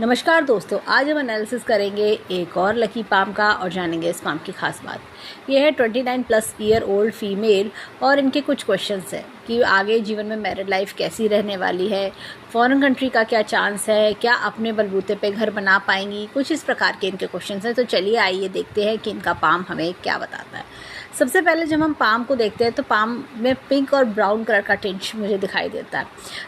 नमस्कार दोस्तों, आज हम एनालिसिस करेंगे एक और लकी पाम का और जानेंगे इस पाम की खास बात। यह है 29+ ईयर ओल्ड फीमेल और इनके कुछ क्वेश्चंस हैं कि आगे जीवन में मैरिड लाइफ कैसी रहने वाली है, फॉरेन कंट्री का क्या चांस है, क्या अपने बलबूते पे घर बना पाएंगी, कुछ इस प्रकार के इनके क्वेश्चंस हैं। तो चलिए आइए देखते हैं कि इनका पाम हमें क्या बताता है। सबसे पहले जब हम पाम को देखते हैं तो पाम में पिंक और ब्राउन कलर का टिंच मुझे दिखाई देता है।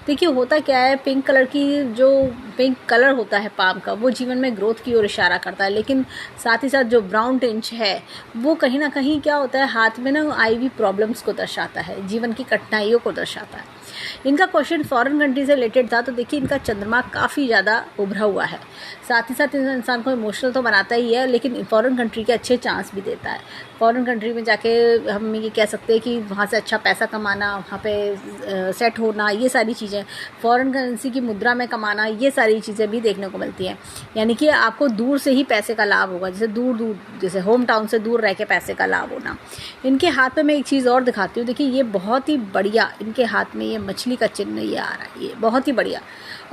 देखिए होता क्या है, पिंक कलर की जो पिंक कलर होता है पाम का वो जीवन में ग्रोथ की ओर इशारा करता है, लेकिन साथ ही साथ जो ब्राउन टिंच है वो कहीं ना कहीं क्या होता है, हाथ में ना आईवी प्रॉब्लम्स को दर्शाता है, जीवन की कठिनाइयों को दर्शाता है। इनका क्वेश्चन फॉरेन कंट्री से रिलेटेड था, तो देखिए इनका चंद्रमा काफ़ी ज़्यादा उभरा हुआ है। साथ ही साथ इंसान को इमोशनल तो बनाता ही है, लेकिन फॉरेन कंट्री के अच्छे चांस भी देता है। फॉरेन कंट्री में जाके हम ये कह सकते हैं कि वहाँ से अच्छा पैसा कमाना, वहाँ पे सेट होना, ये सारी चीज़ें, फॉरेन करेंसी की मुद्रा में कमाना, ये सारी चीज़ें भी देखने को मिलती हैं। यानी कि आपको दूर से ही पैसे का लाभ होगा, जैसे होम टाउन से दूर रह के पैसे का लाभ होना। इनके हाथ में मैं एक चीज़ और दिखाती हूँ। देखिए ये बहुत ही बढ़िया, इनके हाथ में ये मछली का चिन्ह ये आ रहा है, ये बहुत ही बढ़िया,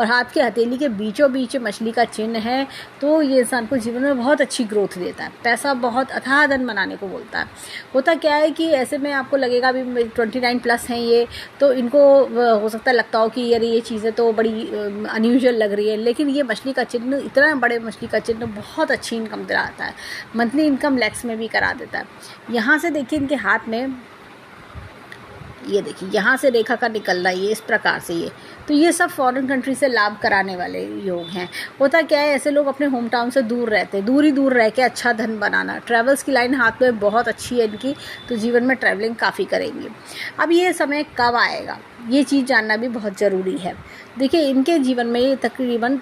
और हाथ के हथेली के बीचों बीच मछली का चिन्ह है। तो ये इंसान को जीवन में बहुत अच्छी ग्रोथ देता है, पैसा बहुत अथाह धन बनाने को बोलता है। होता क्या है कि ऐसे में आपको लगेगा अभी 29+ हैं ये, तो इनको हो सकता है लगता हो कि यार ये चीज़ें तो बड़ी अनयूजुअल लग रही है, लेकिन ये मछली का चिन्ह, इतना बड़े मछली का चिन्ह बहुत अच्छी इनकम दिलाता है, मंथली इनकम लैक्स में भी करा देता है। यहाँ से देखिए इनके हाथ में, ये देखिए यहाँ से रेखा का निकलना, ये इस प्रकार से, ये तो ये सब फॉरेन कंट्री से लाभ कराने वाले योग हैं। होता क्या है, ऐसे लोग अपने होम टाउन से दूर रहते हैं, दूर ही दूर रह के अच्छा धन बनाना, ट्रैवल्स की लाइन हाथ में बहुत अच्छी है इनकी, तो जीवन में ट्रैवलिंग काफ़ी करेंगे। अब ये समय कब आएगा, ये चीज़ जानना भी बहुत ज़रूरी है। देखिए इनके जीवन में ये तकरीबन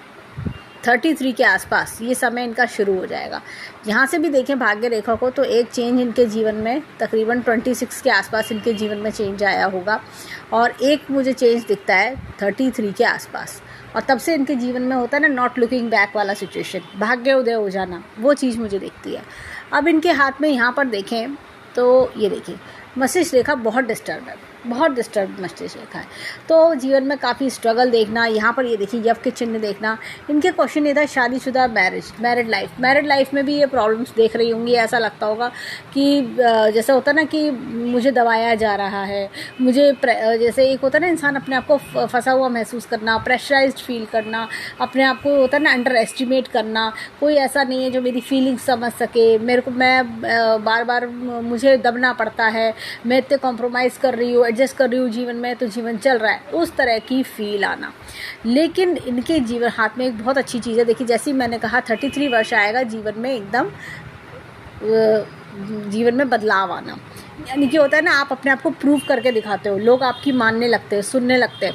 33 के आसपास ये समय इनका शुरू हो जाएगा। यहाँ से भी देखें भाग्य रेखा को, तो एक चेंज इनके जीवन में तकरीबन 26 के आसपास इनके जीवन में चेंज आया होगा, और एक मुझे चेंज दिखता है 33 के आसपास, और तब से इनके जीवन में होता है ना नॉट लुकिंग बैक वाला सिचुएशन, भाग्य उदय हो जाना, वो चीज़ मुझे दिखती है। अब इनके हाथ में यहाँ पर देखें तो ये देखिए मस्तिष्क रेखा बहुत डिस्टर्ब है, बहुत डिस्टर्ब मस्तिष्क रेखा है, तो जीवन में काफ़ी स्ट्रगल देखना। यहाँ पर ये देखिए यव के चिन्ह देखना। इनके क्वेश्चन ये था शादीशुदा, मैरिड लाइफ में भी ये प्रॉब्लम्स देख रही होंगी। ऐसा लगता होगा कि जैसे होता ना कि मुझे दबाया जा रहा है, मुझे जैसे एक होता ना इंसान अपने आप को फंसा हुआ महसूस करना, प्रेशराइज्ड फील करना, अपने आप को होता ना अंडर एस्टिमेट करना, कोई ऐसा नहीं है जो मेरी फीलिंग्स समझ सके, मेरे को मैं बार बार मुझे दबना पड़ता है, मैं इतने कॉम्प्रोमाइज़ कर रही हूँ, एडजस्ट कर रही हूँ जीवन में, तो जीवन चल रहा है, उस तरह की फील आना। लेकिन इनके जीवन हाथ में एक बहुत अच्छी चीज़ है। देखिए जैसे मैंने कहा 33 वर्ष आएगा, जीवन में एकदम जीवन में बदलाव आना, यानी कि होता है ना आप अपने आप को प्रूव करके दिखाते हो, लोग आपकी मानने लगते हैं, सुनने लगते हैं,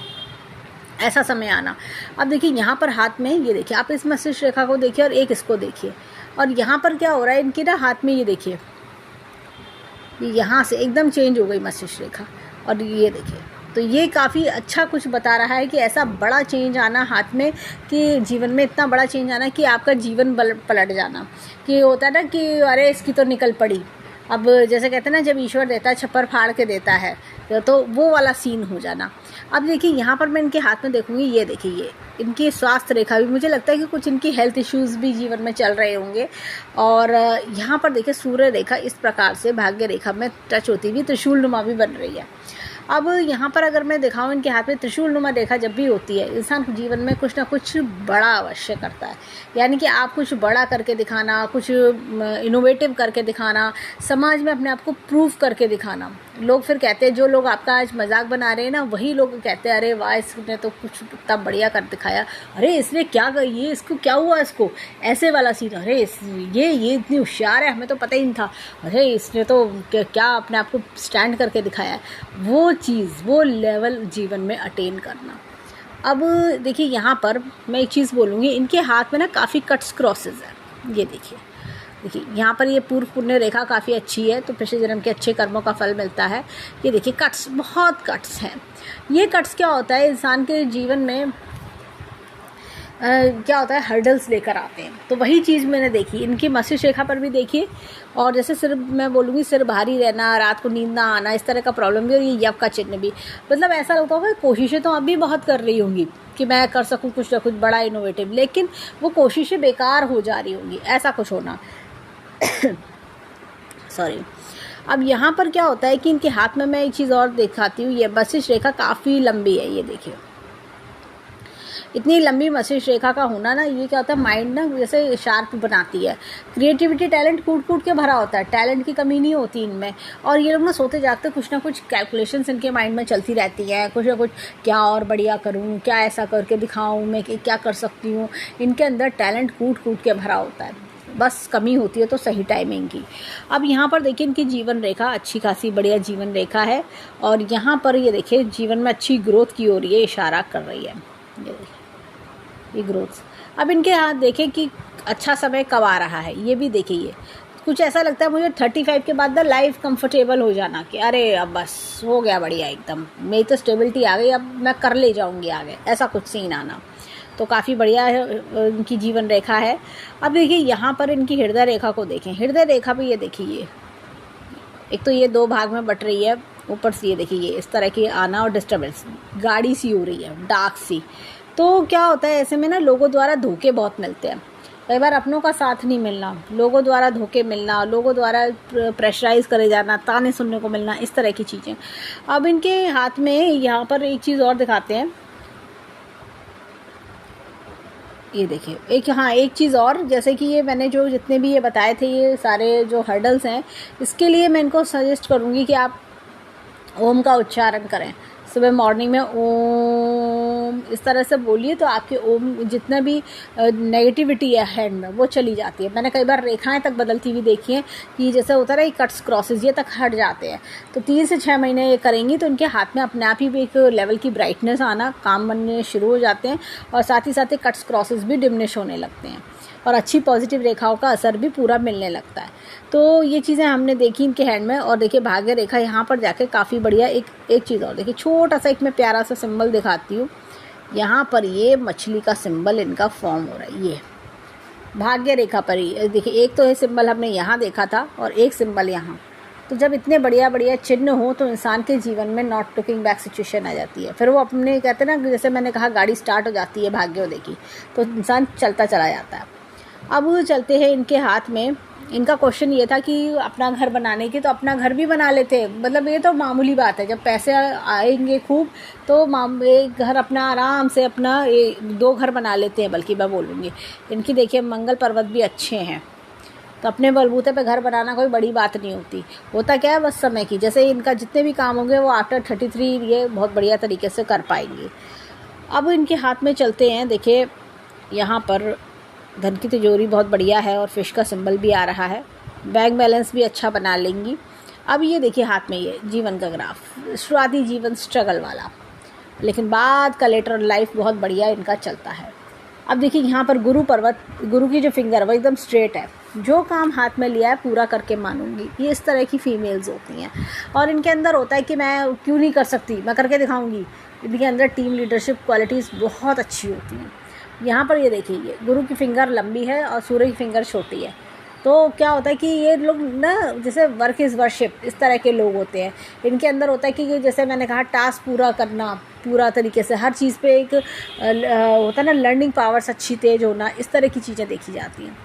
ऐसा समय आना। अब देखिए यहाँ पर हाथ में ये देखिए, आप इस मस्तिष्क रेखा को देखिए और एक इसको देखिए, और यहाँ पर क्या हो रहा है इनकी ना हाथ में, ये देखिए यहाँ से एकदम चेंज हो गई मस्तिष्क रेखा, और ये देखिए तो ये काफ़ी अच्छा कुछ बता रहा है कि ऐसा बड़ा चेंज आना हाथ में, कि जीवन में इतना बड़ा चेंज आना कि आपका जीवन पलट जाना, कि होता है ना कि अरे इसकी तो निकल पड़ी। अब जैसे कहते हैं ना जब ईश्वर देता है छप्पर फाड़ के देता है, तो वो वाला सीन हो जाना। अब देखिए यहाँ पर मैं इनके हाथ में देखूंगी, ये देखिए ये इनकी स्वास्थ्य रेखा भी, मुझे लगता है कि कुछ इनकी हेल्थ इश्यूज़ भी जीवन में चल रहे होंगे। और यहाँ पर देखिए सूर्य रेखा इस प्रकार से भाग्य रेखा में टच होती हुई त्रिशूल नुमा भी बन रही है। अब यहाँ पर अगर मैं दिखाऊँ इनके हाथ में त्रिशूल नुमा रेखा जब भी होती है, इंसान जीवन में कुछ ना कुछ बड़ा अवश्य करता है, यानी कि आप कुछ बड़ा करके दिखाना, कुछ इनोवेटिव करके दिखाना, समाज में अपने आप को प्रूव करके दिखाना। लोग फिर कहते हैं, जो लोग आपका आज मजाक बना रहे हैं ना, वही लोग कहते हैं अरे वाह इसने तो कुछ इतना बढ़िया कर दिखाया, अरे इसने क्या ये इसको क्या हुआ, इसको ऐसे वाला सीन, अरे ये इतनी होशियार है, हमें तो पता ही नहीं था, अरे इसने तो क्या अपने आप को स्टैंड करके दिखाया। वो चीज़, वो लेवल जीवन में अटेन करना। अब देखिए यहाँ पर मैं एक चीज़ बोलूँगी, इनके हाथ में ना काफ़ी कट्स क्रॉसेस है। ये देखिए यहाँ पर ये पूर्व पुण्य रेखा काफ़ी अच्छी है, तो पिछले जन्म के अच्छे कर्मों का फल मिलता है। ये देखिए कट्स, बहुत कट्स हैं। ये कट्स क्या होता है, इंसान के जीवन में क्या होता है, हर्डल्स लेकर आते हैं। तो वही चीज़ मैंने देखी इनकी मस्तिष्क रेखा पर भी देखी। और जैसे सिर, मैं बोलूँगी सिर भारी रहना, रात को नींद ना आना, इस तरह का प्रॉब्लम भी, और ये यव का चिन्ह भी। मतलब ऐसा लगता होगा कोशिशें तो अभी बहुत कर रही होंगी कि मैं कर सकूँ कुछ ना कुछ बड़ा इनोवेटिव, लेकिन वो कोशिशें बेकार हो जा रही होंगी, ऐसा कुछ होना। सॉरी। अब यहाँ पर क्या होता है कि इनके हाथ में मैं एक चीज़ और दिखाती हूँ। ये मस्तिष्क रेखा काफ़ी लंबी है, ये देखिए इतनी लंबी मस्तिष्क रेखा का होना ना, ये क्या होता है, माइंड ना जैसे शार्प बनाती है। क्रिएटिविटी, टैलेंट कूट कूट के भरा होता है, टैलेंट की कमी नहीं होती इनमें। और ये लोग ना सोते जागते कुछ ना कुछ कैलकुलेशंस इनके माइंड में चलती रहती हैं, कुछ ना कुछ, क्या और बढ़िया करूँ, क्या ऐसा करके दिखाऊँ मैं कि क्या कर सकती हूँ। इनके अंदर टैलेंट कूट कूट के भरा होता है, बस कमी होती है तो सही टाइमिंग की। अब यहाँ पर देखिए इनकी जीवन रेखा अच्छी खासी बढ़िया जीवन रेखा है, और यहाँ पर ये देखिए जीवन में अच्छी ग्रोथ की ओर ये इशारा कर रही है। ये ग्रोथ। अब इनके हाथ देखें कि अच्छा समय कब आ रहा है, ये भी देखिए। कुछ ऐसा लगता है मुझे 35 के बाद ना लाइफ कंफर्टेबल हो जाना, कि अरे अब बस हो गया बढ़िया, एकदम मेरी तो स्टेबिलिटी आ गई, अब मैं कर ले जाऊंगी आगे, ऐसा कुछ सीन आना। तो काफ़ी बढ़िया है इनकी जीवन रेखा है। अब देखिए यहाँ पर इनकी हृदय रेखा को देखें। हृदय रेखा भी ये देखिए, एक तो ये 2 भाग में बट रही है, ऊपर से ये देखिए इस तरह की आना और डिस्टर्बेंस, गाड़ी सी हो रही है, डार्क सी। तो क्या होता है ऐसे में ना, लोगों द्वारा धोखे बहुत मिलते हैं। कई बार अपनों का साथ नहीं मिलना, लोगों द्वारा धोखे मिलना, लोगों द्वारा प्रेशराइज करे जाना, ताने सुनने को मिलना, इस तरह की चीज़ें। अब इनके हाथ में यहाँ पर एक चीज़ और दिखाते हैं, ये देखिए एक चीज़ और, जैसे कि ये मैंने जो जितने भी ये बताए थे, ये सारे जो हर्डल्स हैं, इसके लिए मैं इनको सजेस्ट करूँगी कि आप ओम का उच्चारण करें। सुबह मॉर्निंग में ओम इस तरह से बोलिए, तो आपके ओम जितना भी नेगेटिविटी है हैंड में, वो चली जाती है। मैंने कई बार रेखाएं तक बदलती हुई देखी हैं कि जैसे होता है कट्स क्रॉसेस, ये तक हट जाते हैं। तो 3 से 6 महीने ये करेंगी तो इनके हाथ में अपने आप ही एक लेवल की ब्राइटनेस आना, काम बनने शुरू हो जाते हैं, और साथ ही साथ कट्स क्रॉसेस भी डिमिनिश होने लगते हैं, और अच्छी पॉजिटिव रेखाओं का असर भी पूरा मिलने लगता है। तो ये चीज़ें हमने देखी इनके हैंड में। और देखिए भाग्य रेखा यहाँ पर जाके काफ़ी बढ़िया। एक चीज़ और देखिए, छोटा सा एक मैं प्यारा सा सिंबल दिखाती हूँ। यहाँ पर ये मछली का सिंबल इनका फॉर्म हो रहा है, ये भाग्य रेखा पर ही देखिए। एक तो ये सिंबल हमने यहाँ देखा था, और एक सिंबल यहाँ। तो जब इतने बढ़िया बढ़िया चिन्ह हो तो इंसान के जीवन में नॉट लुकिंग बैक सिचुएशन आ जाती है। फिर वो अपने कहते हैं ना, जैसे मैंने कहा गाड़ी स्टार्ट हो जाती है भाग्योदय की, तो इंसान चलता चला जाता है। अब चलते हैं इनके हाथ में। इनका क्वेश्चन ये था कि अपना घर बनाने की, तो अपना घर भी बना लेते हैं। मतलब ये तो मामूली बात है, जब पैसे आएंगे खूब तो एक घर अपना आराम से अपना 2 घर बना लेते हैं, बल्कि मैं बोलूँगी। इनकी देखिए मंगल पर्वत भी अच्छे हैं, तो अपने बलबूते पे घर बनाना कोई बड़ी बात नहीं होती। होता क्या है, बस समय की। जैसे इनका जितने भी काम होंगे वो आफ्टर 33 ये बहुत बढ़िया तरीके से कर पाएंगे। अब इनके हाथ में चलते हैं। देखिए यहाँ पर धन की तिजोरी बहुत बढ़िया है, और फिश का सिंबल भी आ रहा है। बैंक बैलेंस भी अच्छा बना लेंगी। अब ये देखिए हाथ में ये जीवन का ग्राफ, शुरुआती जीवन स्ट्रगल वाला, लेकिन बाद का लेटर लाइफ बहुत बढ़िया इनका चलता है। अब देखिए यहाँ पर गुरु पर्वत, गुरु की जो फिंगर वो एकदम स्ट्रेट है, जो काम हाथ में लिया है पूरा करके मानूंगी। ये इस तरह की फीमेल्स होती हैं, और इनके अंदर होता है कि मैं क्यों नहीं कर सकती, मैं करके दिखाऊंगी। इनके अंदर टीम लीडरशिप क्वालिटीज़ बहुत अच्छी होती हैं। यहाँ पर ये देखिए, ये गुरु की फिंगर लंबी है और सूर्य की फिंगर छोटी है। तो क्या होता है कि ये लोग ना जैसे वर्क इज़ वर्शिप, इस तरह के लोग होते हैं। इनके अंदर होता है कि जैसे मैंने कहा टास्क पूरा करना, पूरा तरीके से हर चीज़ पे एक होता है ना, लर्निंग पावर्स अच्छी तेज होना, इस तरह की चीज़ें देखी जाती हैं।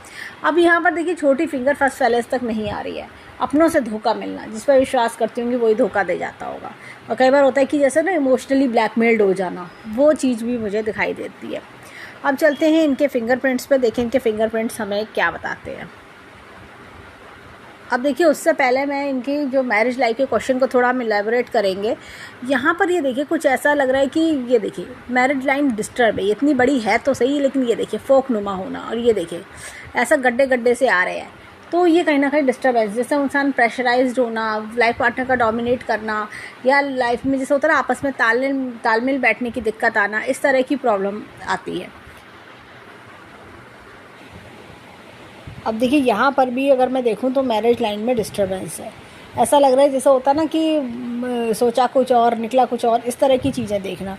अब यहाँ पर देखिए छोटी फिंगर फर्स्ट पैलेस तक नहीं आ रही है। अपनों से धोखा मिलना, जिस पर विश्वास करती होंगी वही धोखा दे जाता होगा। और कई बार होता है कि जैसे ना इमोशनली ब्लैकमेल्ड हो जाना, वो चीज़ भी मुझे दिखाई देती है। अब चलते हैं इनके फिंगरप्रिंट्स पे, देखें इनके फिंगरप्रिंट्स हमें क्या बताते हैं। अब देखिए उससे पहले मैं इनकी जो मैरिज लाइफ के क्वेश्चन को थोड़ा हम इलेबोरेट करेंगे। यहाँ पर ये देखिए कुछ ऐसा लग रहा है कि ये देखिए मैरिज लाइन डिस्टर्ब है, इतनी बड़ी है तो सही, लेकिन ये देखिए फोक नुमा होना, और ये देखिए ऐसा गड्ढे गड्ढे से आ रहे हैं। तो ये कहीं ना कहीं डिस्टर्बेंस, जैसे इंसान प्रेशराइज्ड होना, लाइफ पार्टनर का डोमिनेट करना, या लाइफ में जैसे होता है आपस में तालमेल बैठने की दिक्कत आना, इस तरह की प्रॉब्लम आती है। अब देखिए यहाँ पर भी अगर मैं देखूँ तो मैरिज लाइन में डिस्टर्बेंस है। ऐसा लग रहा है जैसे होता ना कि सोचा कुछ और निकला कुछ और, इस तरह की चीज़ें देखना।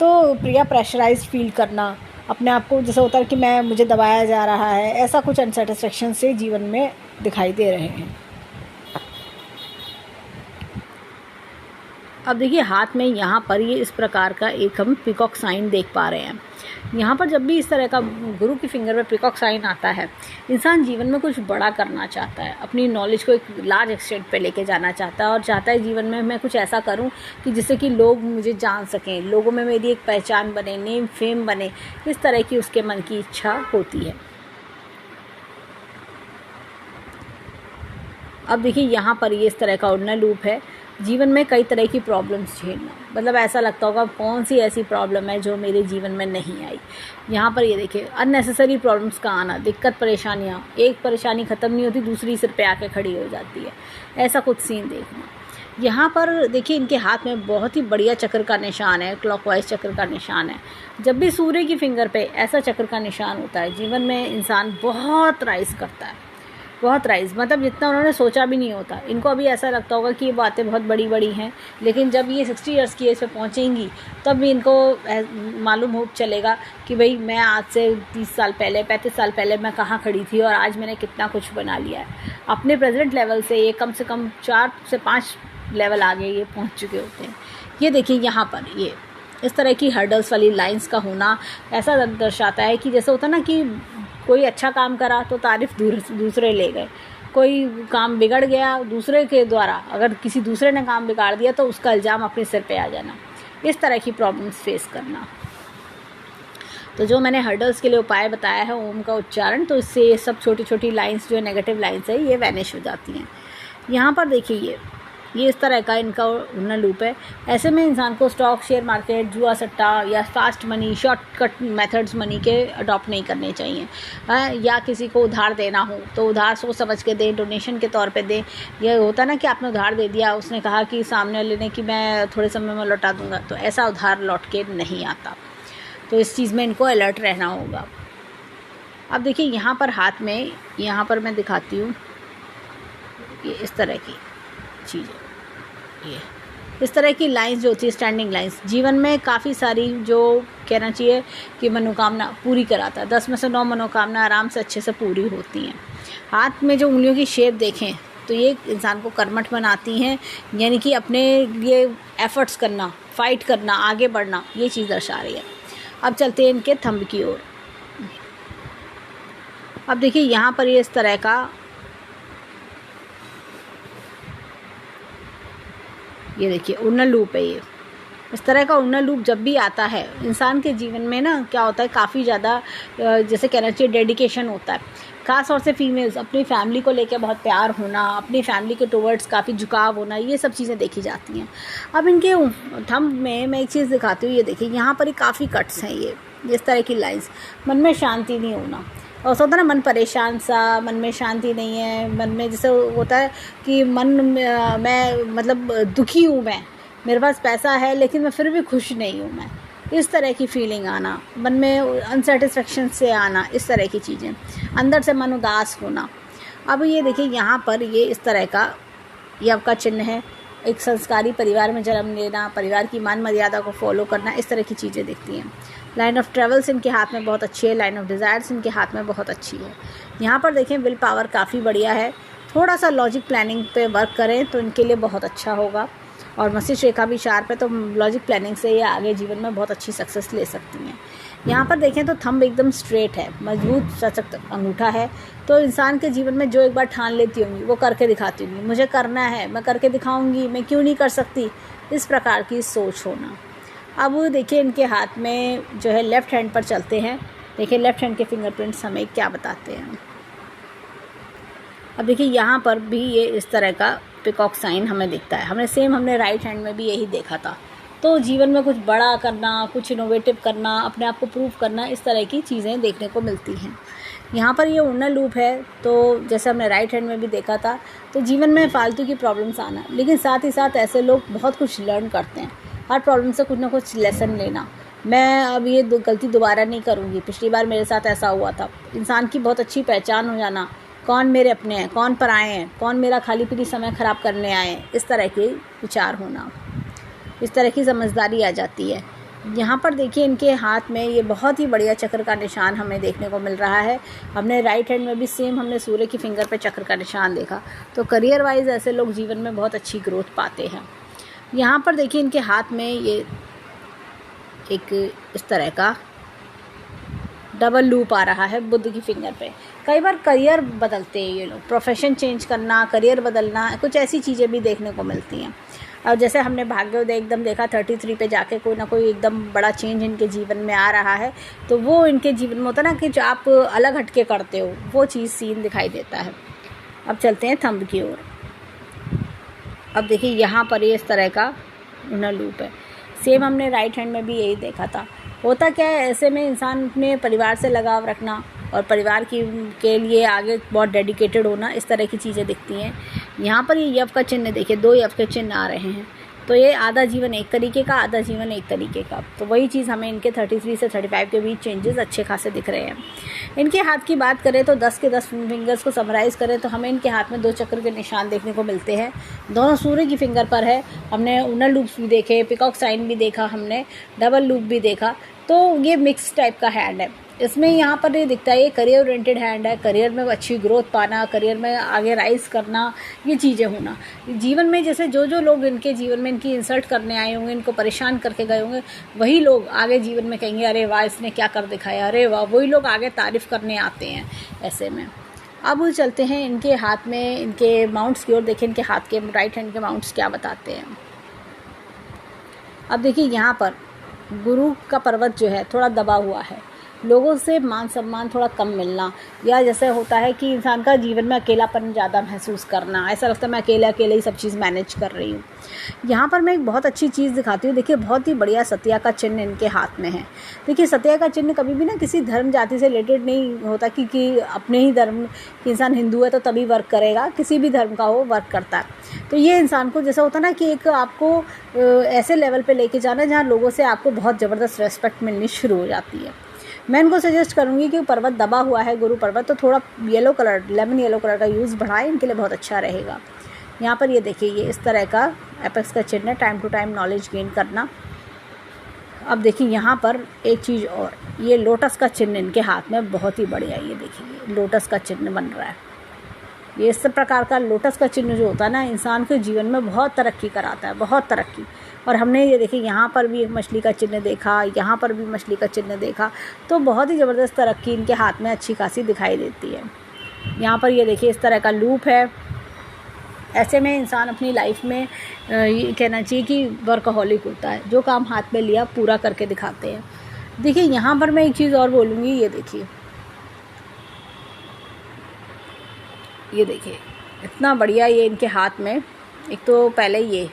तो प्रिया प्रेशराइज्ड फील करना, अपने आप को जैसे होता है कि मुझे दबाया जा रहा है, ऐसा कुछ अनसेटिस्फेक्शन से जीवन में दिखाई दे रहे हैं। अब देखिए हाथ में यहाँ पर ये इस प्रकार का एक हम पीकॉक साइन देख पा रहे हैं। यहाँ पर जब भी इस तरह का गुरु की फिंगर में पीकॉक साइन आता है, इंसान जीवन में कुछ बड़ा करना चाहता है, अपनी नॉलेज को एक लार्ज एक्सटेंट पे लेके जाना चाहता है और चाहता है जीवन में मैं कुछ ऐसा करूं कि जिससे कि लोग मुझे जान सकें, लोगों में मेरी एक पहचान बने, नेम फेम बने। इस तरह की उसके मन की इच्छा होती है। अब देखिए यहाँ पर ये इस तरह का उड़ना लूप है। जीवन में कई तरह की प्रॉब्लम्स झेलना, मतलब ऐसा लगता होगा कौन सी ऐसी प्रॉब्लम है जो मेरे जीवन में नहीं आई। यहाँ पर ये देखिए अननेसेसरी प्रॉब्लम्स का आना, दिक्कत परेशानियाँ, एक परेशानी ख़त्म नहीं होती दूसरी सिर पे आके खड़ी हो जाती है, ऐसा कुछ सीन देखना। यहाँ पर देखिए इनके हाथ में बहुत ही बढ़िया चक्र का निशान है, क्लॉकवाइज चक्र का निशान है। जब भी सूर्य की फिंगर पे ऐसा चक्र का निशान होता है, जीवन में इंसान बहुत राइज करता है, बहुत राइज, मतलब जितना उन्होंने सोचा भी नहीं होता। इनको अभी ऐसा लगता होगा कि ये बातें बहुत बड़ी बड़ी हैं, लेकिन जब ये 60 ईयर्स की एज पे पहुँचेंगी तब भी इनको मालूम हो चलेगा कि भाई मैं आज से 30 साल पहले 35 साल पहले मैं कहाँ खड़ी थी और आज मैंने कितना कुछ बना लिया है। अपने प्रेजेंट लेवल से ये कम से कम 4 से 5 लेवल आगे ये पहुँच चुके होते हैं। ये देखिए यहाँ पर ये इस तरह की हर्डल्स वाली लाइन्स का होना ऐसा दर्शाता है कि जैसे होता ना कि कोई अच्छा काम करा तो तारीफ दूसरे ले गए, कोई काम बिगड़ गया दूसरे के द्वारा, अगर किसी दूसरे ने काम बिगाड़ दिया तो उसका इल्ज़ाम अपने सिर पे आ जाना, इस तरह की प्रॉब्लम्स फेस करना। तो जो मैंने हर्डल्स के लिए उपाय बताया है ओम का उच्चारण, तो इससे ये सब छोटी छोटी लाइंस जो नेगेटिव लाइंस है ये वैनिश हो जाती हैं। यहाँ पर देखिए ये इस तरह का इनका उड़ना लूप है। ऐसे में इंसान को स्टॉक, शेयर मार्केट, जुआ सट्टा या fast money, shortcut methods money के अडॉप्ट नहीं करने चाहिए। या किसी को उधार देना हो तो उधार सोच समझ के दें, डोनेशन के तौर पे दें। यह होता ना कि आपने उधार दे दिया, उसने कहा कि सामने वाले ने कि मैं थोड़े समय में लौटा दूंगा, तो ऐसा उधार लौट के नहीं आता। तो इस चीज़ में इनको अलर्ट रहना होगा। अब देखिए यहाँ पर हाथ में, यहाँ पर मैं दिखाती हूँ ये इस तरह की चीज़ें, ये इस तरह की लाइंस जो होती है स्टैंडिंग लाइंस, जीवन में काफ़ी सारी जो कहना चाहिए कि मनोकामना पूरी कराता है। 10 में से 9 मनोकामना आराम से अच्छे से पूरी होती हैं। हाथ में जो उंगलियों की शेप देखें तो ये इंसान को कर्मठ बनाती हैं, यानी कि अपने लिए एफर्ट्स करना, फाइट करना, आगे बढ़ना, ये चीज़ दर्शा रही है। अब चलते हैं इनके थंब की ओर। अब देखिए यहाँ पर ये इस तरह का ये देखिए उड़ना लूप है। ये इस तरह का उड़ना लूप जब भी आता है इंसान के जीवन में ना क्या होता है, काफ़ी ज़्यादा जैसे कहना चाहिए डेडिकेशन होता है। ख़ास तौर से फीमेल्स अपनी फैमिली को लेकर बहुत प्यार होना, अपनी फैमिली के टुवर्ड्स काफ़ी झुकाव होना, ये सब चीज़ें देखी जाती हैं। अब इनके थंब में मैं एक चीज़ दिखाती हूँ। ये देखिए यहाँ पर ही काफ़ी कट्स हैं। ये इस तरह की लाइंस, मन में शांति नहीं होना, और होता ना मन परेशान सा, मन में शांति नहीं है, मन में जैसे होता है कि मैं मतलब दुखी हूँ, मैं मेरे पास पैसा है लेकिन मैं फिर भी खुश नहीं हूँ, मैं इस तरह की फीलिंग आना, मन में अनसेटिस्फेक्शन से आना, इस तरह की चीज़ें, अंदर से मन उदास होना। अब ये देखिए यहाँ पर ये इस तरह का ये आपका चिन्ह है। एक संस्कारी परिवार में जन्म लेना, परिवार की मान मर्यादा को फॉलो करना, इस तरह की चीज़ें दिखती हैं। लाइन ऑफ ट्रेवल्स इनके हाथ में बहुत अच्छी है, लाइन ऑफ डिज़ायर्स इनके हाथ में बहुत अच्छी है। यहाँ पर देखें विल पावर काफ़ी बढ़िया है। थोड़ा सा लॉजिक प्लानिंग पे वर्क करें तो इनके लिए बहुत अच्छा होगा, और मस्तिष्क रेखा भी शार्प है, तो लॉजिक प्लानिंग से ये आगे जीवन में बहुत अच्छी सक्सेस ले सकती हैं। यहाँ पर देखें तो थंब एकदम स्ट्रेट है, मजबूत सशक्त अंगूठा है। तो इंसान के जीवन में जो एक बार ठान लेती होंगी वो करके दिखाती होंगी, मुझे करना है, मैं करके दिखाऊंगी, मैं क्यों नहीं कर सकती, इस प्रकार की सोच होना। अब देखिए इनके हाथ में जो है लेफ़्ट हैंड पर चलते हैं। देखिए लेफ़्ट हैंड के फिंगरप्रिंट्स हमें क्या बताते हैं। अब देखिए यहाँ पर भी ये इस तरह का पीकॉक साइन हमें दिखता है। हमने राइट हैंड में भी यही देखा था। तो जीवन में कुछ बड़ा करना, कुछ इनोवेटिव करना, अपने आप को प्रूव करना, इस तरह की चीज़ें देखने को मिलती हैं। यहाँ पर ये उड़ना लूप है, तो जैसे हमने राइट हैंड में भी देखा था, तो जीवन में फालतू की प्रॉब्लम्स आना, लेकिन साथ ही साथ ऐसे लोग बहुत कुछ लर्न करते हैं, हर प्रॉब्लम से कुछ ना कुछ लेसन लेना। मैं अब ये गलती दोबारा नहीं करूँगी, पिछली बार मेरे साथ ऐसा हुआ था। इंसान की बहुत अच्छी पहचान हो जाना, कौन मेरे अपने हैं, कौन पराए हैं, कौन मेरा खाली पीली समय ख़राब करने आए हैं, इस तरह के विचार होना, इस तरह की समझदारी आ जाती है। यहाँ पर देखिए इनके हाथ में ये बहुत ही बढ़िया चक्र का निशान हमें देखने को मिल रहा है। हमने राइट हैंड में भी सेम हमने सूर्य की फिंगर पे चक्र का निशान देखा। तो करियर वाइज ऐसे लोग जीवन में बहुत अच्छी ग्रोथ पाते हैं। यहाँ पर देखिए इनके हाथ में ये एक इस तरह का डबल लूप आ रहा है बुध की फिंगर पे। कई बार करियर बदलते हैं ये लोग, प्रोफेशन चेंज करना, करियर बदलना, कुछ ऐसी चीज़ें भी देखने को मिलती हैं। और जैसे हमने भाग्योदय एकदम देखा 33 पे जाके कोई ना कोई एकदम बड़ा चेंज इनके जीवन में आ रहा है, तो वो इनके जीवन में होता ना कि जो आप अलग हटके करते हो वो चीज़ सीन दिखाई देता है। अब चलते हैं थंब की ओर। अब देखिए यहाँ पर ये इस तरह का उन्नर लूप है। सेम हमने राइट हैंड में भी यही देखा था। होता क्या है, ऐसे में इंसान अपने परिवार से लगाव रखना और परिवार के लिए आगे बहुत डेडिकेटेड होना, इस तरह की चीज़ें दिखती हैं। यहाँ पर ये यव का चिन्ह देखिए, 2 यव के चिन्ह आ रहे हैं। तो ये आधा जीवन एक तरीके का, आधा जीवन एक तरीके का। तो वही चीज़ हमें इनके 33 से 35 के बीच चेंजेस अच्छे खासे दिख रहे हैं। इनके हाथ की बात करें तो 10 के 10 फिंगर्स को समराइज़ करें तो हमें इनके हाथ में 2 चक्र के निशान देखने को मिलते हैं। दोनों सूर्य की फिंगर पर है। हमने उनर लूप्स भी देखे, पिकॉक साइन भी देखा, हमने डबल लूप भी देखा। तो ये मिक्स टाइप का हैंड है। इसमें यहाँ पर ये दिखता है ये करियर ओरिएंटेड हैंड है। करियर में अच्छी ग्रोथ पाना, करियर में आगे राइज करना, ये चीज़ें होना जीवन में। जैसे जो लोग इनके जीवन में इनकी इंसल्ट करने आए होंगे, इनको परेशान करके गए होंगे, वही लोग आगे जीवन में कहेंगे अरे वाह इसने क्या कर दिखाया, अरे वाह। वही लोग आगे तारीफ़ करने आते हैं ऐसे में। अब चलते हैं इनके हाथ में, इनके माउंट्स की ओर। देखें इनके हाथ के राइट हैंड के माउंट्स क्या बताते हैं। अब देखिए यहाँ पर गुरु का पर्वत जो है थोड़ा दबा हुआ है। लोगों से मान सम्मान थोड़ा कम मिलना, या जैसे होता है कि इंसान का जीवन में अकेलापन ज़्यादा महसूस करना, ऐसा लगता है मैं अकेले ही सब चीज़ मैनेज कर रही हूँ। यहाँ पर मैं एक बहुत अच्छी चीज़ दिखाती हूँ। देखिए बहुत ही बढ़िया सतिया का चिन्ह इनके हाथ में है। देखिए सतिया का चिन्ह कभी भी ना किसी धर्म जाति से रिलेटेड नहीं होता कि अपने ही धर्म कि इंसान हिंदू है तो तभी वर्क करेगा, किसी भी धर्म का हो वर्क करता है। तो ये इंसान को जैसा होता है ना कि एक आपको ऐसे लेवल पे लेके जाना है जहाँ लोगों से आपको बहुत ज़बरदस्त रेस्पेक्ट मिलनी शुरू हो जाती है। मैं इनको सजेस्ट करूँगी कि पर्वत दबा हुआ है गुरु पर्वत, तो थोड़ा yellow colour, lemon yellow colour का यूज़ बढ़ाएं, इनके लिए बहुत अच्छा रहेगा। यहाँ पर ये देखिए ये इस तरह का एपेक्स का चिन्ह है, time to time knowledge gain करना। अब देखिए यहाँ पर एक चीज़ और, ये लोटस का चिन्ह इनके हाथ में बहुत ही बढ़िया। ये देखिए लोटस का चिन्ह बन रहा है। ये इस प्रकार का लोटस का चिन्ह जो होता है ना, इंसान के जीवन में बहुत तरक्की कराता है, बहुत तरक्की। और हमने ये देखिए यहाँ पर भी एक मछली का चिन्ह देखा, यहाँ पर भी मछली का चिन्ह देखा। तो बहुत ही ज़बरदस्त तरक्की इनके हाथ में अच्छी खासी दिखाई देती है। यहाँ पर ये देखिए इस तरह का लूप है। ऐसे में इंसान अपनी लाइफ में ये कहना चाहिए कि वर्कहॉलिक होता है, जो काम हाथ में लिया पूरा करके दिखाते हैं। देखिए यहाँ पर मैं एक चीज़ और बोलूँगी, ये देखिए इतना बढ़िया ये इनके हाथ में। एक तो पहले ये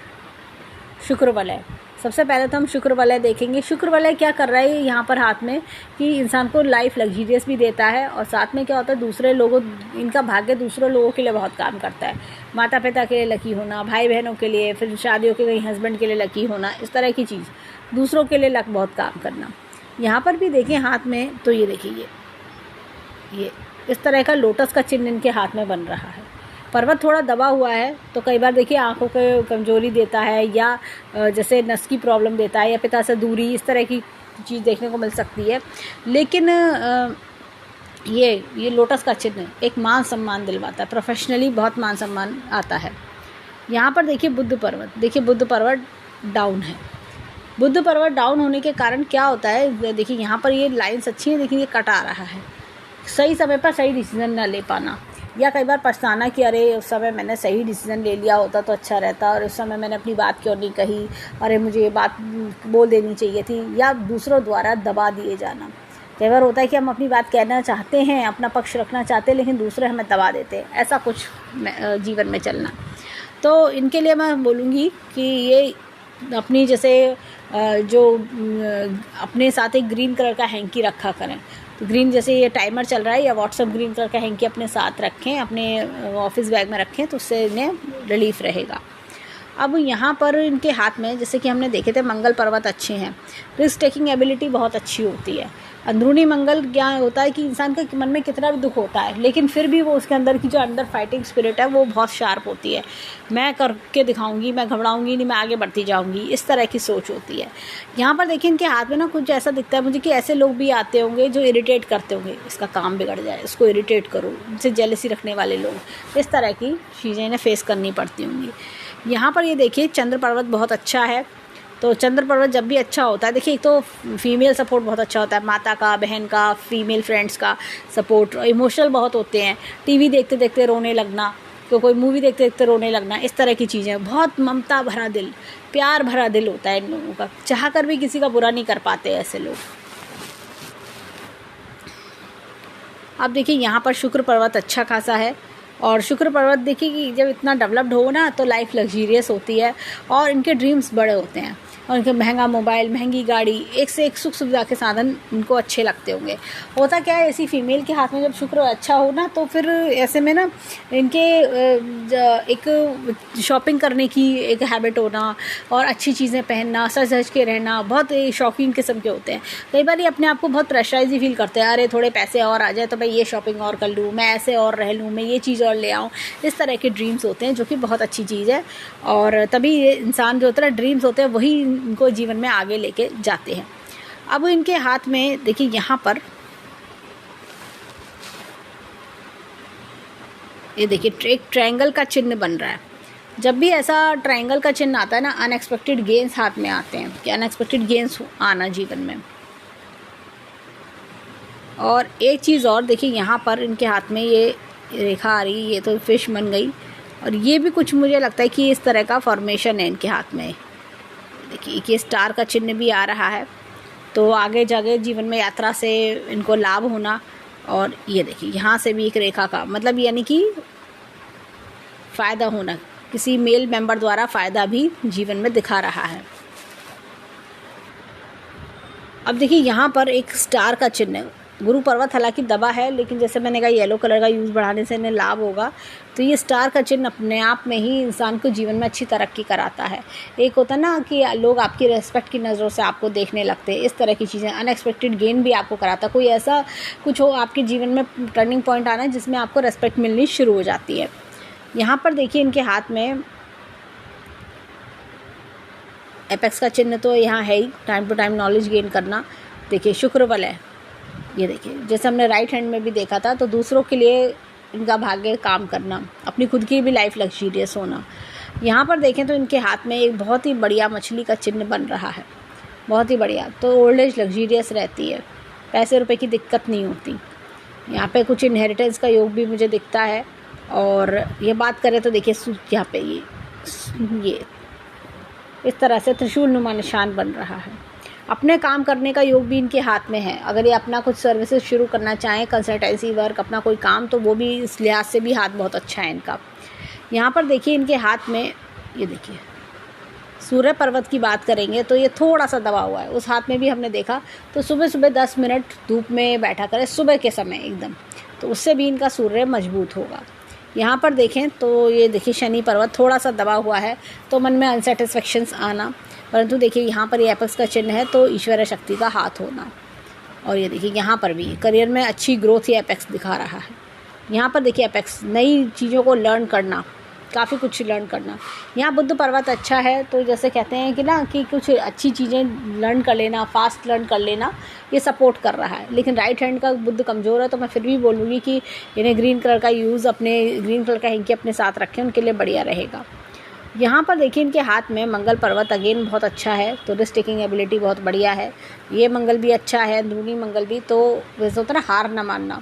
शुक्र वलय, सबसे पहले तो हम शुक्र वलय देखेंगे। शुक्र वलय क्या कर रहा है यहाँ पर हाथ में कि इंसान को लाइफ लग्जरियस भी देता है, और साथ में क्या होता है दूसरे लोगों, इनका भाग्य दूसरे लोगों के लिए बहुत काम करता है। माता पिता के लिए लकी होना, भाई बहनों के लिए, फिर शादियों के कहीं हस्बैंड के लिए लकी होना, इस तरह की चीज़, दूसरों के लिए लक बहुत काम करना। यहाँ पर भी देखिए हाथ में, तो ये देखिए ये इस तरह का लोटस का चिन्ह इनके हाथ में बन रहा है। पर्वत थोड़ा दबा हुआ है तो कई बार देखिए आंखों के कमजोरी देता है, या जैसे नस की प्रॉब्लम देता है, या पिता से दूरी, इस तरह की चीज़ देखने को मिल सकती है। लेकिन ये लोटस का चिन्ह एक मान सम्मान दिलवाता है, प्रोफेशनली बहुत मान सम्मान आता है। यहाँ पर देखिए बुद्ध पर्वत, देखिए बुद्ध पर्वत डाउन है। बुद्ध पर्वत डाउन होने के कारण क्या होता है, देखिए यहाँ पर ये लाइन्स अच्छी हैं, देखिए ये कट आ रहा है। सही समय पर सही डिसीजन न ले पाना, या कई बार पछताना कि अरे उस समय मैंने सही डिसीजन ले लिया होता तो अच्छा रहता, और उस समय मैंने अपनी बात क्यों नहीं कही, अरे मुझे ये बात बोल देनी चाहिए थी, या दूसरों द्वारा दबा दिए जाना। कई बार होता है कि हम अपनी बात कहना चाहते हैं, अपना पक्ष रखना चाहते हैं, लेकिन दूसरे हमें दबा देते हैं, ऐसा कुछ जीवन में चलना। तो इनके लिए मैं बोलूँगी कि ये अपनी जैसे जो अपने साथ एक ग्रीन कलर का हैंकी रखा करें। तो ग्रीन, जैसे ये टाइमर चल रहा है, या व्हाट्सअप ग्रीन कलर का हैंकी अपने साथ रखें, अपने ऑफिस बैग में रखें, तो उससे इन्हें रिलीफ रहेगा। अब यहाँ पर इनके हाथ में, जैसे कि हमने देखे थे मंगल पर्वत अच्छे हैं, रिस्क टेकिंग एबिलिटी बहुत अच्छी होती है। अंदरूनी मंगल क्या होता है कि इंसान के मन में कितना भी दुख होता है, लेकिन फिर भी वो उसके अंदर की जो अंदर फाइटिंग स्पिरिट है वो बहुत शार्प होती है। मैं करके दिखाऊंगी, मैं घबराऊंगी नहीं, मैं आगे बढ़ती जाऊंगी, इस तरह की सोच होती है। यहाँ पर देखिए इनके हाथ में ना कुछ ऐसा दिखता है मुझे कि ऐसे लोग भी आते होंगे जो इरिटेट करते होंगे, इसका काम बिगड़ जाए, इसको इरिटेट करो, इनसे जेलसी रखने वाले लोग, इस तरह की चीज़ें इन्हें फेस करनी पड़ती होंगी। यहाँ पर ये देखिए चंद्र पर्वत बहुत अच्छा है। तो चंद्र पर्वत जब भी अच्छा होता है, देखिए एक तो फीमेल सपोर्ट बहुत अच्छा होता है, माता का, बहन का, फीमेल फ्रेंड्स का सपोर्ट, इमोशनल बहुत होते हैं, टीवी देखते देखते रोने लगना, तो कोई मूवी देखते देखते रोने लगना, इस तरह की चीज़ें, बहुत ममता भरा दिल, प्यार भरा दिल होता है इन लोगों का, चाह कर भी किसी का बुरा नहीं कर पाते ऐसे लोग। अब देखिए यहाँ पर शुक्र पर्वत अच्छा खासा है, और शुक्र पर्वत देखिए कि जब इतना डेवलप्ड हो ना तो लाइफ लग्जीरियस होती है और इनके ड्रीम्स बड़े होते हैं, और इनके महंगा मोबाइल, महंगी गाड़ी, एक से एक सुख सुविधा के साधन इनको अच्छे लगते होंगे। होता क्या है, ऐसी फीमेल के हाथ में जब शुक्र अच्छा हो ना तो फिर ऐसे में ना इनके एक शॉपिंग करने की एक हैबिट होना और अच्छी चीज़ें पहनना, सज धज के रहना, बहुत शौकीन किस्म के होते हैं। कई बार ये अपने आप को बहुत प्रेशराइज ही फील करते हैं, अरे थोड़े पैसे और आ जाए तो मैं ये शॉपिंग और कर लूँ, मैं ऐसे और रह लूँ, मैं ये चीज़ और ले आऊँ, इस तरह के ड्रीम्स होते हैं, जो कि बहुत अच्छी चीज़ है। और तभी ये इंसान जो होता है, ड्रीम्स होते हैं, वही इनको जीवन में आगे लेके जाते हैं। अब इनके हाथ में देखिए यहाँ पर ये देखिए एक ट्रायंगल का चिन्ह बन रहा है। जब भी ऐसा ट्रायंगल का चिन्ह आता है ना, अनएक्सपेक्टेड गेन्स हाथ में आते हैं, कि अनएक्सपेक्टेड गेन्स आना जीवन में। और एक चीज़ और देखिए, यहाँ पर इनके हाथ में ये रेखा आ रही है, ये तो फिश बन गई, और ये भी कुछ मुझे लगता है कि इस तरह का फॉर्मेशन है इनके हाथ में। देखिए ये स्टार का चिन्ह भी आ रहा है, तो आगे जाके जीवन में यात्रा से इनको लाभ होना। और ये देखिए यहाँ से भी एक रेखा का मतलब, यानी कि फ़ायदा होना, किसी मेल मेंबर द्वारा फ़ायदा भी जीवन में दिखा रहा है। अब देखिए यहाँ पर एक स्टार का चिन्ह, गुरु पर्वत हालांकि दबा है, लेकिन जैसे मैंने कहा येलो कलर का यूज़ बढ़ाने से इन्हें लाभ होगा। तो ये स्टार का चिन्ह अपने आप में ही इंसान को जीवन में अच्छी तरक्की कराता है। एक होता है ना कि लोग आपकी रेस्पेक्ट की नज़रों से आपको देखने लगते हैं, इस तरह की चीज़ें, अनएक्सपेक्टेड गेन भी आपको कराता है। कोई ऐसा कुछ हो आपके जीवन में, टर्निंग पॉइंट आना है जिसमें आपको रेस्पेक्ट मिलनी शुरू हो जाती है। यहाँ पर देखिए इनके हाथ में एपेक्स का चिन्ह तो यहाँ है ही, time to time knowledge gain करना। देखिए शुक्र बल है, ये देखिए जैसे हमने राइट हैंड में भी देखा था, तो दूसरों के लिए इनका भाग्य काम करना, अपनी खुद की भी लाइफ लग्जीरियस होना। यहाँ पर देखें तो इनके हाथ में एक बहुत ही बढ़िया मछली का चिन्ह बन रहा है, बहुत ही बढ़िया। तो ओल्ड एज लग्जीरियस रहती है, पैसे रुपए की दिक्कत नहीं होती। यहाँ पे कुछ इनहेरिटेंस का योग भी मुझे दिखता है। और ये बात करें तो देखिए यहाँ पे ये इस तरह से त्रिशूल नुमा निशान बन रहा है। अपने काम करने का योग भी इनके हाथ में है। अगर ये अपना कुछ सर्विसेज शुरू करना चाहें, कंसल्टेंसी वर्क, अपना कोई काम, तो वो भी इस लिहाज से भी हाथ बहुत अच्छा है इनका। यहाँ पर देखिए इनके हाथ में ये देखिए सूर्य पर्वत की बात करेंगे तो ये थोड़ा सा दबा हुआ है, उस हाथ में भी हमने देखा। तो सुबह सुबह 10 मिनट धूप में बैठा करें, सुबह के समय एकदम, तो उससे भी इनका सूर्य मजबूत होगा। यहाँ पर देखें तो ये देखिए शनि पर्वत थोड़ा सा दबा हुआ है, तो मन में अनसेटिस्फेक्शंस आना, परंतु देखिए यहाँ पर ये एपेक्स का चिन्ह है, तो ईश्वर शक्ति का हाथ होना। और ये देखिए यहाँ पर भी करियर में अच्छी ग्रोथ ये एपेक्स दिखा रहा है। यहाँ पर देखिए एपेक्स नई चीज़ों को लर्न करना, काफ़ी कुछ लर्न करना। यहाँ बुध पर्वत अच्छा है, तो जैसे कहते हैं कि ना कि कुछ अच्छी चीज़ें लर्न कर लेना, फास्ट लर्न कर लेना, ये सपोर्ट कर रहा है। लेकिन राइट हैंड का बुध कमज़ोर है, तो मैं फिर भी बोलूँगी कि इन्हें ग्रीन कलर का यूज़, अपने ग्रीन कलर का हिंकी अपने साथ रखें, उनके लिए बढ़िया रहेगा। यहाँ पर देखिए इनके हाथ में मंगल पर्वत अगेन बहुत अच्छा है, तो रिस्क टेकिंग एबिलिटी बहुत बढ़िया है। ये मंगल भी अच्छा है, अंदरूनी मंगल भी, तो वैसे होता है ना हार ना मानना,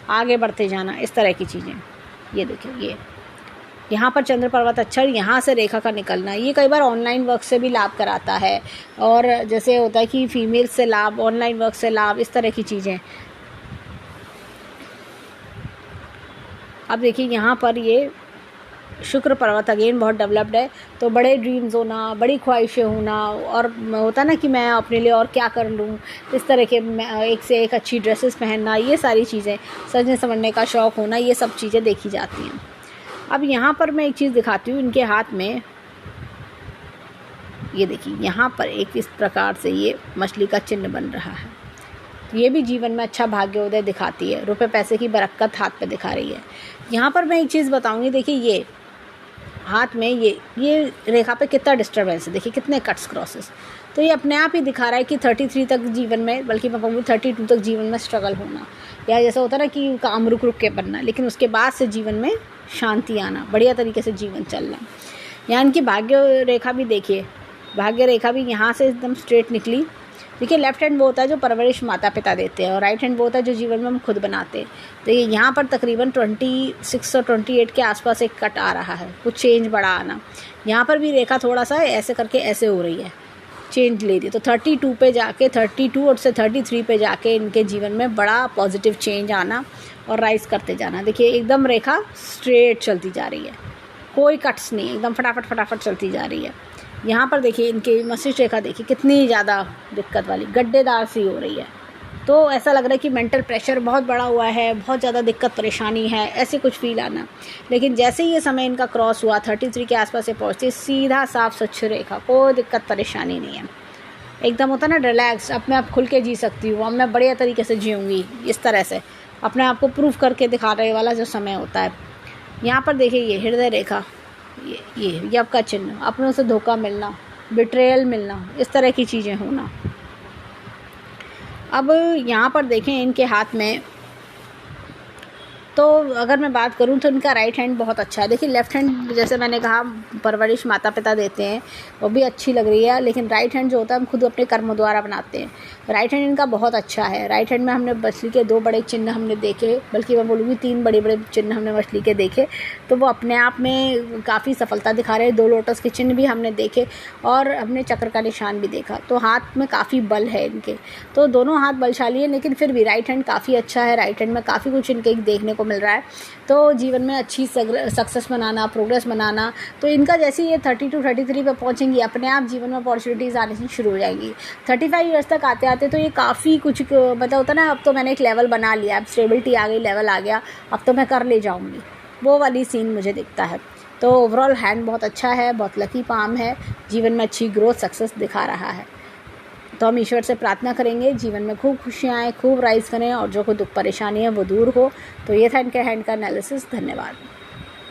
आगे बढ़ते जाना, इस तरह की चीज़ें। ये देखिए ये यहाँ पर चंद्र पर्वत अच्छा, यहाँ से रेखा का निकलना, ये कई बार ऑनलाइन वर्क से भी लाभ कराता है। और जैसे होता है कि फीमेल से लाभ, ऑनलाइन वर्क से लाभ, इस तरह की चीज़ें। अब देखिए यहाँ पर ये शुक्र पर्वत अगेन बहुत डेवलप्ड है, तो बड़े ड्रीम्स होना, बड़ी ख्वाहिशें होना, और होता ना कि मैं अपने लिए और क्या कर लूँ, इस तरह के एक से एक अच्छी ड्रेसेस पहनना, ये सारी चीज़ें, सजने संवरने का शौक़ होना, ये सब चीज़ें देखी जाती हैं। अब यहाँ पर मैं एक चीज़ दिखाती हूँ इनके हाथ में, ये देखिए यहाँ पर एक इस प्रकार से ये मछली का चिन्ह बन रहा है। ये भी जीवन में अच्छा भाग्योदय दिखाती है, रुपए पैसे की बरकत हाथ पे दिखा रही है। यहाँ पर मैं एक चीज़ बताऊँगी, देखिए ये हाथ में ये रेखा पे कितना डिस्टर्बेंस है, देखिए कितने कट्स क्रॉसेस। तो ये अपने आप ही दिखा रहा है कि 33 तक जीवन में, बल्कि मैं कहूँगी 32 तक जीवन में स्ट्रगल होना, या जैसा होता है ना कि काम रुक रुक के बनना, लेकिन उसके बाद से जीवन में शांति आना, बढ़िया तरीके से जीवन चलना। यहाँ इनकी भाग्य रेखा भी देखिए, भाग्य रेखा भी यहाँ से एकदम स्ट्रेट निकली। देखिए लेफ्ट हैंड वो होता है जो परवरिश माता पिता देते हैं, और राइट हैंड वो होता है जो जीवन में हम खुद बनाते हैं। तो ये यहाँ पर तकरीबन 26 और 28 के आसपास एक कट आ रहा है, कुछ चेंज बड़ा आना। यहाँ पर भी रेखा थोड़ा सा ऐसे करके ऐसे हो रही है, चेंज ले रही है। तो 32 पे जाके 32 और से 33 पे जाके इनके जीवन में बड़ा पॉजिटिव चेंज आना और राइज करते जाना। देखिए एकदम रेखा स्ट्रेट चलती जा रही है, कोई कट्स नहीं, एकदम फटाफट चलती जा रही है। यहाँ पर देखिए इनकी मस्तिष्क रेखा देखिए कितनी ज़्यादा दिक्कत वाली गड्ढेदार सी हो रही है। तो ऐसा लग रहा है कि मेंटल प्रेशर बहुत बड़ा हुआ है, बहुत ज़्यादा दिक्कत परेशानी है, ऐसे कुछ फील आना। लेकिन जैसे ही ये समय इनका क्रॉस हुआ 33 के आसपास से पहुँचती, सीधा साफ स्वच्छ रेखा, कोई दिक्कत परेशानी नहीं है, एकदम होता ना रिलैक्स, अब मैं अब खुल के जी सकती हूँ, अब मैं बढ़िया तरीके से जीऊँगी, इस तरह से अपने आप को प्रूफ करके दिखाने वाला जो समय होता है। यहाँ पर देखिए ये हृदय रेखा, ये आपका चिन्ह, अपनों से धोखा मिलना, बिट्रेयल मिलना, इस तरह की चीज़ें होना। अब यहाँ पर देखें इनके हाथ में, तो अगर मैं बात करूँ तो इनका राइट हैंड बहुत अच्छा है। देखिए लेफ़्ट हैंड जैसे मैंने कहा परवरिश माता पिता देते हैं, वो भी अच्छी लग रही है, लेकिन राइट हैंड जो होता है हम खुद अपने कर्मों द्वारा बनाते हैं। राइट हैंड इनका बहुत अच्छा है। राइट हैंड में हमने मछली के 2 बड़े चिन्ह हमने देखे, बल्कि मैं बोलूँगी 3 बड़े चिन्ह हमने मछली के देखे, तो वो अपने आप में काफ़ी सफलता दिखा रहे हैं। 2 लोटस के चिन्ह भी हमने देखे और हमने चक्र का निशान भी देखा। तो हाथ में काफ़ी बल है इनके, तो दोनों हाथ बलशाली है, लेकिन फिर भी राइट हैंड काफ़ी अच्छा है। राइट हैंड में काफ़ी कुछ इनके देखने को मिल रहा है। तो जीवन में अच्छी सक्सेस बनाना, प्रोग्रेस बनाना, तो इनका जैसे ये 32-33 पे पहुंचेंगी, अपने आप जीवन में अपॉर्चुनिटीज़ आने से शुरू हो जाएंगी। 35 ईयर्स तक आते आते तो ये काफ़ी कुछ मतलब होता ना, अब तो मैंने एक लेवल बना लिया, अब स्टेबिलिटी आ गई, लेवल आ गया, अब तो मैं कर ले जाऊँगी, वो वाली सीन मुझे दिखता है। तो ओवरऑल हैंड बहुत अच्छा है, बहुत लकी पाम है, जीवन में अच्छी ग्रोथ सक्सेस दिखा रहा है। तो हम ईश्वर से प्रार्थना करेंगे जीवन में खूब खुशियाँ आएँ, खूब राइज करें, और जो कोई दुख परेशानी है वो दूर हो। तो ये था इनके हैंड का एनालिसिस। धन्यवाद।